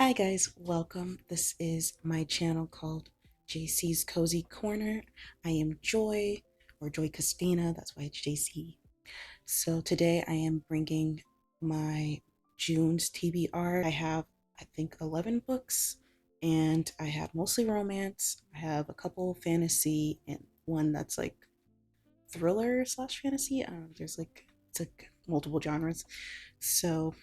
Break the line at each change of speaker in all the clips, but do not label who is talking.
Hi guys, welcome. This is my channel called JC's Cozy Corner. I am Joy, or Joy Kristina, that's why it's JC. So today I am bringing my June's TBR. I have, I think, 11 books, and I have mostly romance. I have a couple fantasy and one that's like thriller slash fantasy. I don't know, it's like multiple genres. So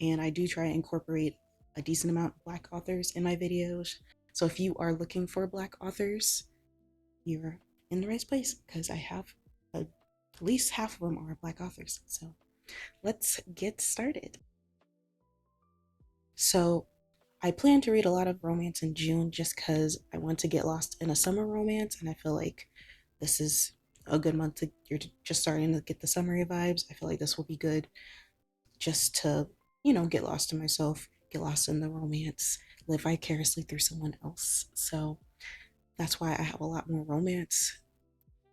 and I do try to incorporate a decent amount of Black authors in my videos. So if you are looking for Black authors, you're in the right place because I have at least half of them are Black authors. So let's get started. So I plan to read a lot of romance in June just because I want to get lost in a summer romance, and I feel like this is a good month to you're just starting to get the summery vibes. I feel like this will be good just to, get lost in myself, get lost in the romance, live vicariously through someone else. So that's why I have a lot more romance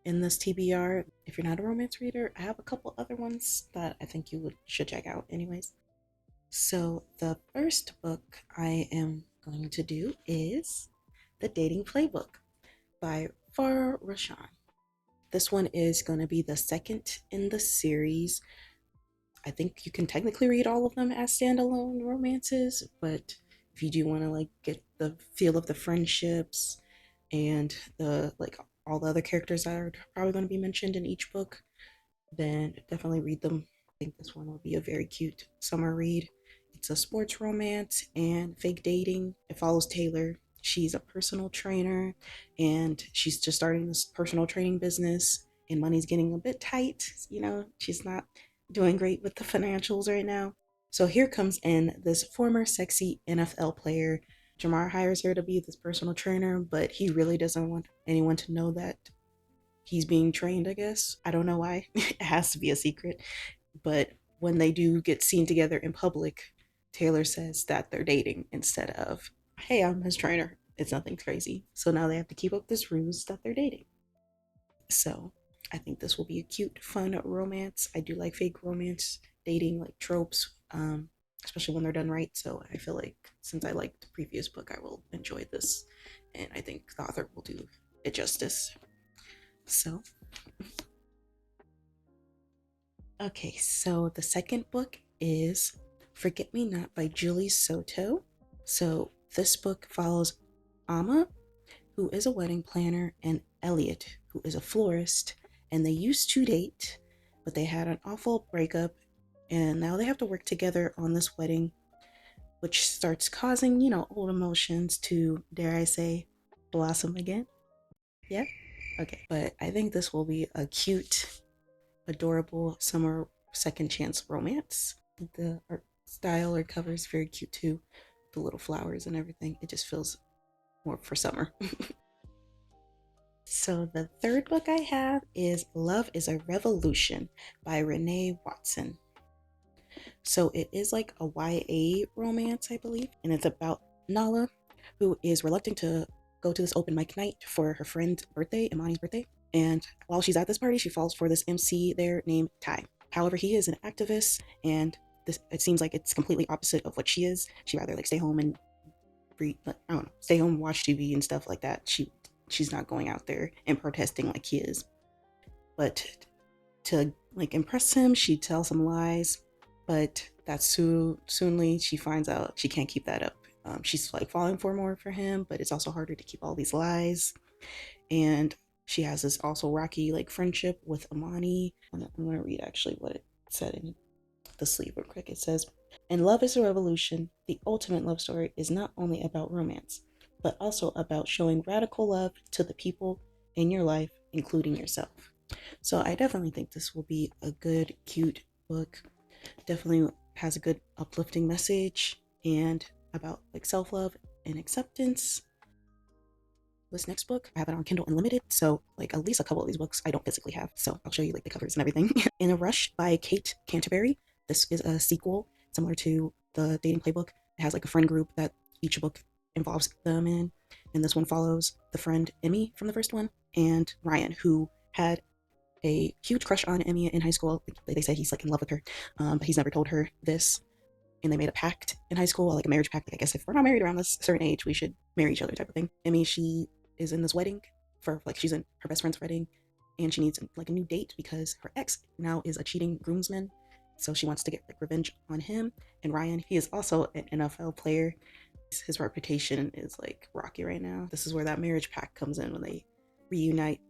in this TBR. If you're not a romance reader, I have a couple other ones that I think should check out anyways. So the first book I am going to do is The Dating Playbook by Farrah Rochon. This one is going to be the second in the series. I think you can technically read all of them as standalone romances, but if you do want to like get the feel of the friendships and the like all the other characters that are probably going to be mentioned in each book, then definitely read them. I think this one will be a very cute summer read. It's a sports romance and fake dating. It follows Taylor. She's a personal trainer and she's just starting this personal training business, and money's getting a bit tight. She's not doing great with the financials right now. So here comes in this former sexy NFL player. Jamar hires her to be this personal trainer, but he really doesn't want anyone to know that he's being trained, I guess. I don't know why. It has to be a secret. But when they do get seen together in public, Taylor says that they're dating instead of, hey, I'm his trainer. It's nothing crazy. So now they have to keep up this ruse that they're dating. So I think this will be a cute, fun romance. I do like fake romance, dating, like tropes, especially when they're done right. So I feel like since I liked the previous book, I will enjoy this. And I think the author will do it justice. So, okay, so the second book is Forget Me Not by Julie Soto. So this book follows Amma, who is a wedding planner, and Elliot, who is a florist, and they used to date, but they had an awful breakup, and now they have to work together on this wedding, which starts causing, old emotions to, dare I say, blossom again. Yeah? Okay. But I think this will be a cute, adorable summer second chance romance. The art style or cover is very cute too. The little flowers and everything. It just feels more for summer. So the third book I have is Love is a Revolution by Reneè Watson. So it is like a YA romance, I believe, and it's about Nala, who is reluctant to go to this open mic night for her friend's birthday, Imani's birthday. And while she's at this party, she falls for this MC there named Ty. However, he is an activist, and it seems like it's completely opposite of what she is. She'd rather like stay home and read, I don't know, stay home, watch TV and stuff like that. She's not going out there and protesting like he is. But to like impress him, she tells him lies, but that's soonly she finds out she can't keep that up. She's like falling for more for him, but it's also harder to keep all these lies. And she has this also rocky like friendship with Amani. I'm gonna read actually what it said in the sleeve real quick. It says, "In Love is a Revolution, the ultimate love story is not only about romance, but also about showing radical love to the people in your life, including yourself." So I definitely think this will be a good, cute book. Definitely has a good uplifting message and about like self-love and acceptance. This next book, I have it on Kindle Unlimited, so like at least a couple of these books I don't physically have, so I'll show you like the covers and everything. In a Rush by Kate Canterbury. This is a sequel similar to the Dating Playbook. It has like a friend group that each book involves them in, and this one follows the friend Emmy from the first one and Ryan, who had a huge crush on Emmy in high school. They say he's like in love with her, but he's never told her this. and they made a pact in high school, like a marriage pact. Like, I guess if we're not married around this certain age, we should marry each other type of thing. Emmy, she is in this wedding for like she's in her best friend's wedding, and she needs like a new date because her ex now is a cheating groomsman. So she wants to get like revenge on him. And Ryan, he is also an NFL player. His reputation is like rocky right now. This is where that marriage pact comes in when they reunite.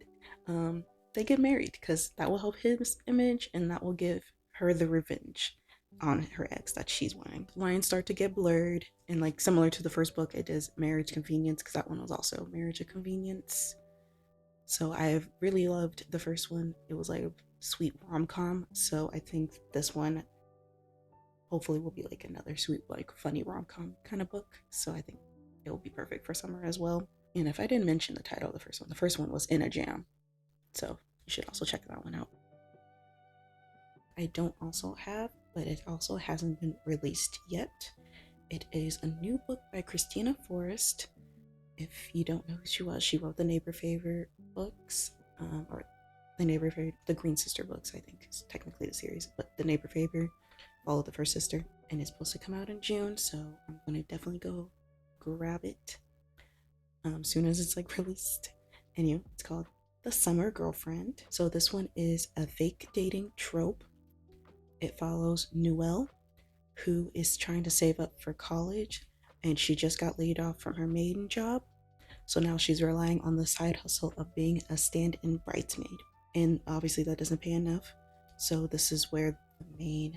They get married because that will help his image and that will give her the revenge on her ex that she's wanting. Lines start to get blurred, and like similar to the first book, it is marriage convenience because that one was also marriage of convenience. So I've really loved the first one. It was like a sweet rom-com. So I think this one hopefully will be like another sweet, like funny rom-com kind of book. So I think it will be perfect for summer as well. And if I didn't mention the title of the first one was In a Jam. So you should also check that one out. I don't also have, but it also hasn't been released yet. It is a new book by Kristina Forrest. If you don't know who she wrote the Neighbor Favor books, or the Neighbor Favor, the Green Sister books, I think is technically the series, but the Neighbor Favor followed the first sister, and it's supposed to come out in June, so I'm gonna definitely go grab it soon as it's like released. Anyway, it's called The Summer Girlfriend. So this one is a fake dating trope. It follows Noelle, who is trying to save up for college, and she just got laid off from her maiden job. So now she's relying on the side hustle of being a stand-in bridesmaid. And obviously that doesn't pay enough. So this is where the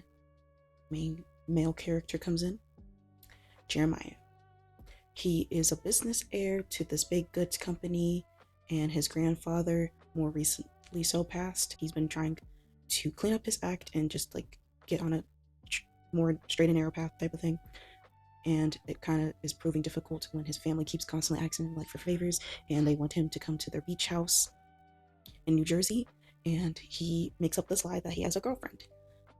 main male character comes in, Jeremiah. He is a business heir to this big goods company, and his grandfather more recently so passed. He's been trying to clean up his act and just like get on a more straight and narrow path type of thing. And it kind of is proving difficult when his family keeps constantly asking him like for favors, and they want him to come to their beach house in New Jersey, and he makes up this lie that he has a girlfriend.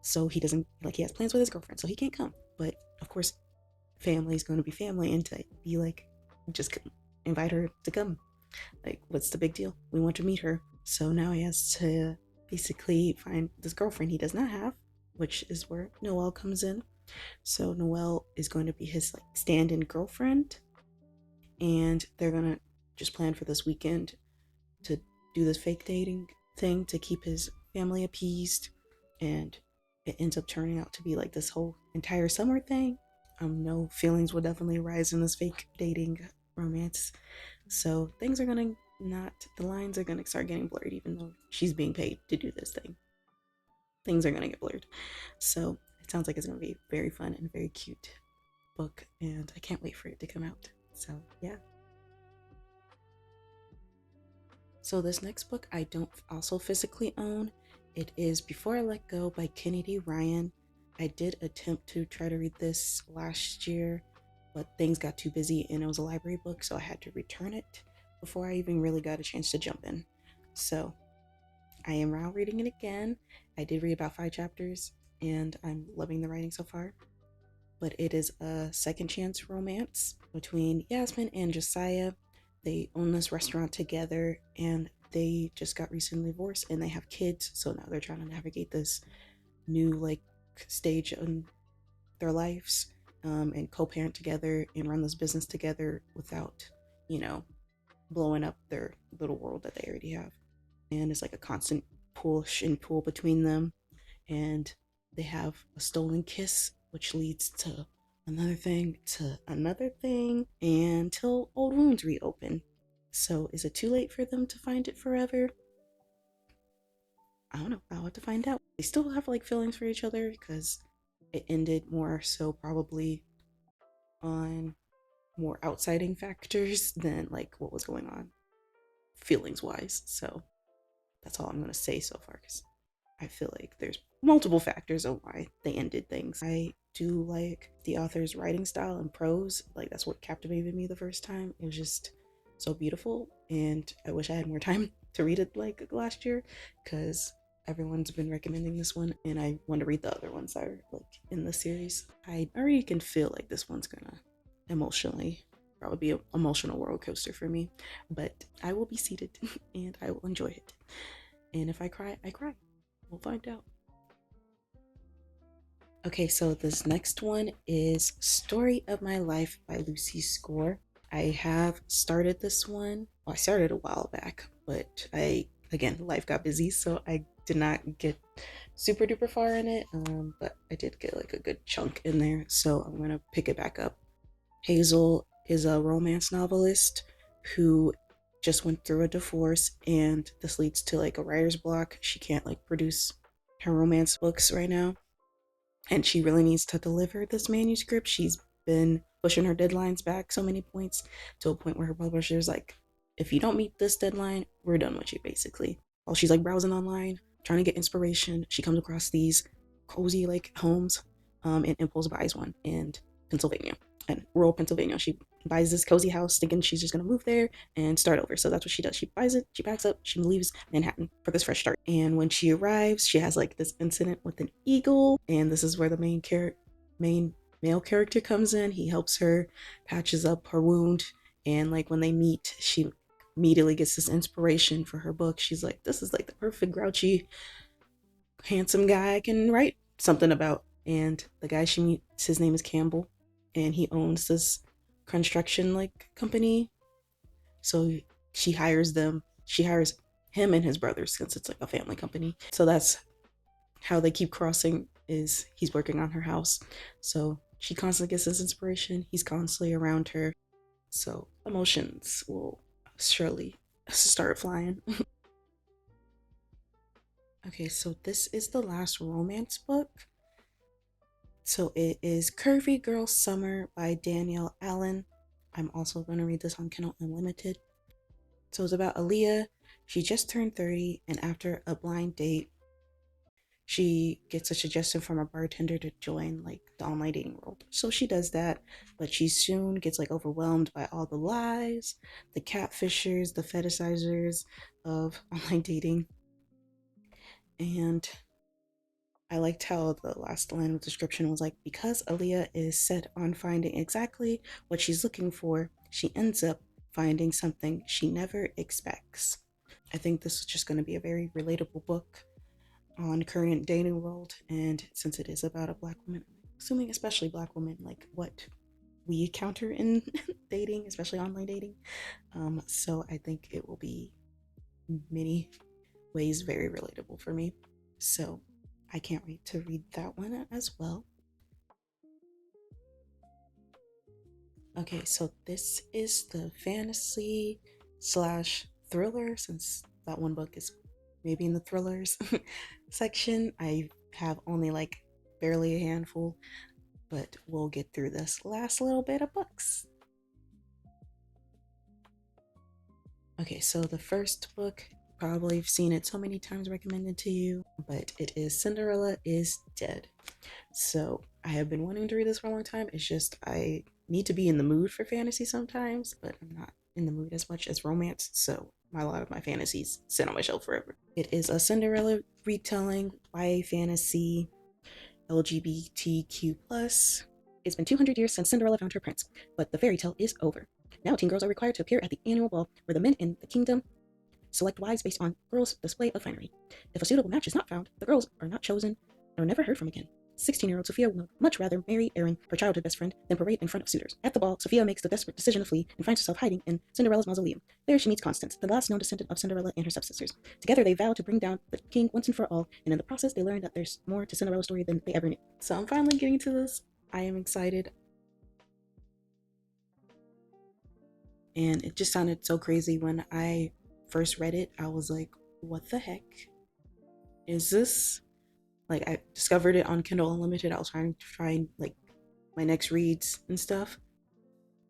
So he doesn't, like, he has plans with his girlfriend, so he can't come. But of course, family is going to be family, and to be like, just invite her to come. Like, what's the big deal? We want to meet her. So now he has to basically find this girlfriend he does not have, which is where Noelle comes in. So Noelle is going to be his like stand-in girlfriend, and they're gonna just plan for this weekend to do this fake dating thing to keep his family appeased, and it ends up turning out to be like this whole entire summer thing. No feelings will definitely arise in this fake dating romance, so things are gonna the lines are gonna start getting blurred, even though she's being paid to do this thing. Things are gonna get blurred. So it sounds like it's going to be very fun and very cute book, and I can't wait for it to come out. So yeah. So this next book I don't also physically own. It is Before I Let Go by Kennedy Ryan. I did attempt to try to read this last year, but things got too busy and it was a library book, so I had to return it before I even really got a chance to jump in. So I am now reading it again. I did read about 5 chapters, and I'm loving the writing so far. But it is a second chance romance between Yasmin and Josiah. They own this restaurant together, and they just got recently divorced, and they have kids. So now they're trying to navigate this new like stage in their lives, and co-parent together and run this business together without, blowing up their little world that they already have. And it's like a constant push and pull between them, and they have a stolen kiss, which leads to another thing, until old wounds reopen. So is it too late for them to find it forever? I don't know. I'll have to find out. They still have like feelings for each other because it ended more so probably on more outsiding factors than like what was going on feelings wise. So that's all I'm going to say so far, because I feel like there's multiple factors of why they ended things. I do like the author's writing style and prose. Like, that's what captivated me the first time. It was just so beautiful, and I wish I had more time to read it like last year, because everyone's been recommending this one, and I want to read the other ones that are like in the series. I already can feel like this one's gonna probably be an emotional roller coaster for me, but I will be seated and I will enjoy it. And if I cry, I cry. We'll find out. Okay, so this next one is Story of My Life by Lucy Score. I have started this one. Well, I started a while back, but again, life got busy, so I did not get super duper far in it. But I did get like a good chunk in there, so I'm gonna pick it back up. Hazel is a romance novelist who just went through a divorce, and this leads to like a writer's block. She can't like produce her romance books right now, and she really needs to deliver this manuscript. She's been pushing her deadlines back so many points, to a point where her publisher's like, if you don't meet this deadline, we're done with you, basically. While she's like browsing online, trying to get inspiration, she comes across these cozy like homes, and Impulse buys one in Pennsylvania, in rural Pennsylvania. She buys this cozy house thinking she's just gonna move there and start over. So that's what she does. She buys it, she packs up, she leaves Manhattan for this fresh start. And when she arrives, she has like this incident with an eagle, and this is where the main male character comes in. He helps her, patches up her wound, and like when they meet, she immediately gets this inspiration for her book. She's like, this is like the perfect grouchy handsome guy I can write something about. And the guy she meets, his name is Campbell, and he owns this construction like company. So she hires them. She hires him and his brothers, since it's like a family company. So that's how they keep crossing, is he's working on her house. So she constantly gets this inspiration. He's constantly around her. So emotions will surely start flying. Okay, so this is the last romance book. So it is Curvy Girl Summer by Danielle Allen. I'm also going to read this on Kindle Unlimited. So it's about Aaliyah. She just turned 30, and after a blind date, she gets a suggestion from a bartender to join like the online dating world. So she does that, but she soon gets like overwhelmed by all the lies, the catfishers, the fetishizers of online dating. And I liked how the last line of the description was like, because Aaliyah is set on finding exactly what she's looking for, she ends up finding something she never expects. I think this is just going to be a very relatable book on current dating world, and since it is about a black woman, assuming especially black women, like what we encounter in dating, especially online dating. So I think it will be many ways very relatable for me. So I can't wait to read that one as well. Okay, so this is the fantasy slash thriller, since that one book is maybe in the thrillers section. I have only like barely a handful, but we'll get through this last little bit of books. Okay, so the first book, probably you've seen it so many times recommended to you, but it is Cinderella is Dead. So I have been wanting to read this for a long time. It's just I need to be in the mood for fantasy sometimes, but I'm not in the mood as much as romance, so a lot of my fantasies sit on my shelf forever. It is a Cinderella retelling, YA fantasy, LGBTQ+. It's been 200 years since Cinderella found her prince, but the fairy tale is over. Now teen girls are required to appear at the annual ball, where the men in the kingdom select wives based on girls' display of finery. If a suitable match is not found, the girls are not chosen or never heard from again. 16-year-old Sophia would much rather marry Aaron, her childhood best friend, than parade in front of suitors. At the ball, Sophia makes the desperate decision to flee and finds herself hiding in Cinderella's mausoleum. There she meets Constance, the last known descendant of Cinderella and her stepsisters. Together they vow to bring down the king once and for all, and in the process they learn that there's more to Cinderella's story than they ever knew. So I'm finally getting to this. I am excited. And it just sounded so crazy when I first read it. I was like, what the heck is this? Like, I discovered it on Kindle Unlimited. I was trying to find like my next reads and stuff.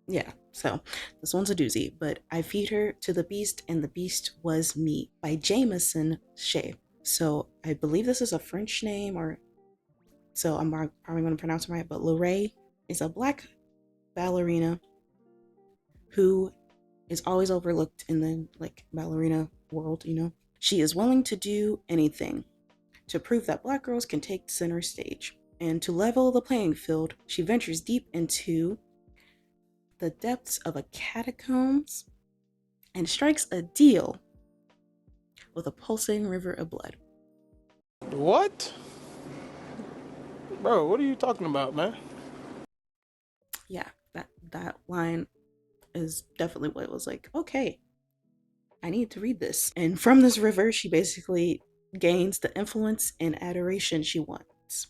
Yeah, so this one's a doozy. But I Feed Her to the Beast, and the Beast Was Me by Jamison Shea. So I believe this is a French name, or so I'm probably going to pronounce it right. But Leray is a black ballerina who is always overlooked in the like ballerina world, you know. She is willing to do anything to prove that black girls can take center stage. And to level the playing field, she ventures deep into the depths of a catacombs and strikes a deal with a pulsating river of blood.
What? Bro, what are you talking about, man?
Yeah, that line is definitely what was like, okay, I need to read this. And from this river, she basically gains the influence and adoration she wants.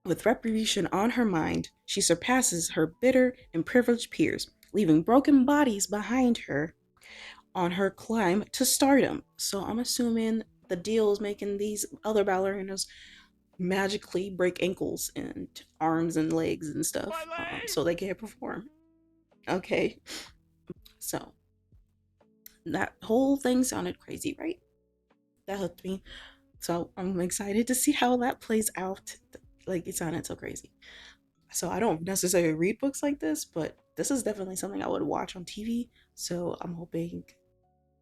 With retribution on her mind, she surpasses her bitter and privileged peers, leaving broken bodies behind her on her climb to stardom. So I'm assuming the deal is making these other ballerinas magically break ankles and arms and legs and stuff, so they can't perform. Okay, so that whole thing sounded crazy, right? That hooked me. So I'm excited to see how that plays out. Like, it sounded so crazy. So I don't necessarily read books like this, but this is definitely something I would watch on TV. So I'm hoping,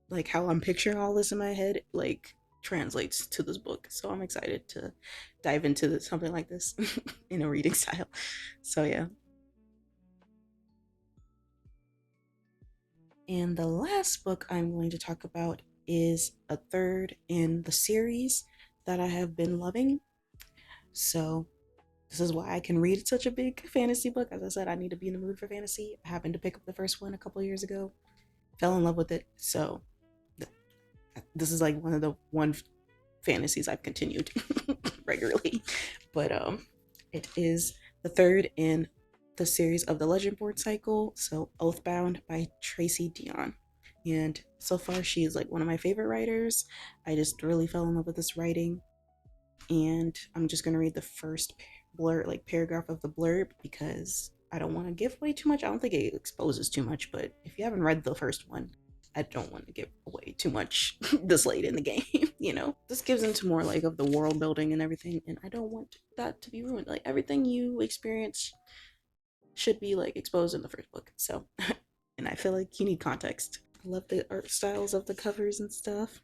like, how I'm picturing all this in my head, like, translates to this book. So I'm excited to dive into something like this in a reading style. So yeah. And the last book I'm going to talk about is a third in the series that I have been loving. So this is why I can read such a big fantasy book. As I said, I need to be in the mood for fantasy. I happened to pick up the first one a couple years ago, fell in love with it. So this is like one of the one fantasies I've continued regularly. But it is the third in the series of the Legendborn cycle. So Oathbound by Tracy Deonn. And so far she is like one of my favorite writers. I just really fell in love with this writing. And I'm just gonna read the first blurb, like paragraph of the blurb, because I don't want to give away too much. I don't think it exposes too much, but if you haven't read the first one, I don't want to give away too much this late in the game. This gives into more like of the world building and everything, and I don't want that to be ruined. Like, everything you experience should be like exposed in the first book. So, and I feel like you need context. I love the art styles of the covers and stuff.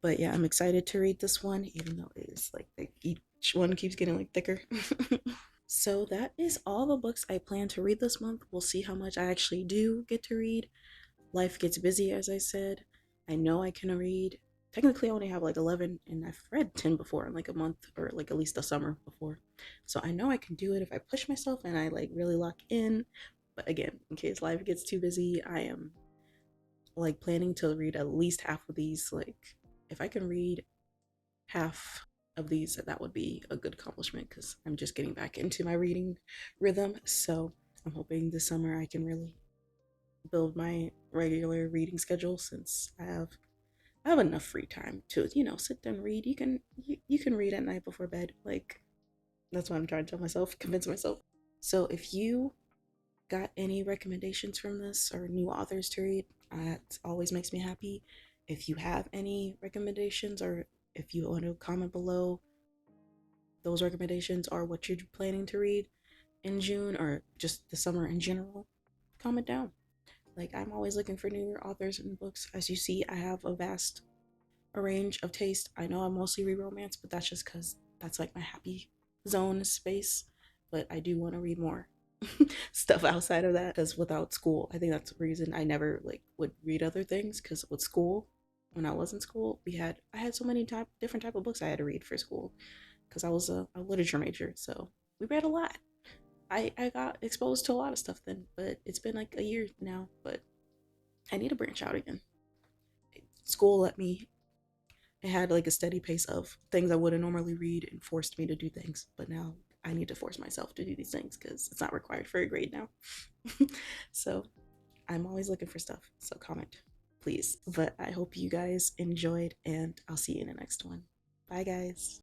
But yeah, I'm excited to read this one, even though it is like each one keeps getting like thicker. So that is all the books I plan to read this month. We'll see how much I actually do get to read. Life gets busy, as I said. I know I can read. Technically, I only have like 11, and I've read 10 before in like a month, or like at least a summer before. So I know I can do it if I push myself and I like really lock in. But again, in case life gets too busy, I am like planning to read at least half of these. Like, if I can read half of these, that would be a good accomplishment, because I'm just getting back into my reading rhythm. So I'm hoping this summer I can really build my regular reading schedule, since I have enough free time to, sit down and read. You can read at night before bed. Like, that's what I'm trying to tell myself, convince myself. So if you got any recommendations from this or new authors to read, that always makes me happy. If you have any recommendations, or if you want to comment below those recommendations, or what you're planning to read in June, or just the summer in general, comment down. Like, I'm always looking for newer authors and books. As you see, I have a vast range of taste. I know I mostly read romance, but that's just because that's like my happy zone space. But I do want to read more stuff outside of that, because without school, I think that's the reason I never like would read other things. Because with school, when I was in school, I had so many different type of books I had to read for school, because I was a literature major. So we read a lot. I got exposed to a lot of stuff then, but it's been like a year now. But I need to branch out again. School let me, it had like a steady pace of things I wouldn't normally read, and forced me to do things. But now I need to force myself to do these things, because it's not required for a grade now. So I'm always looking for stuff. So comment, please. But I hope you guys enjoyed, and I'll see you in the next one. Bye, guys.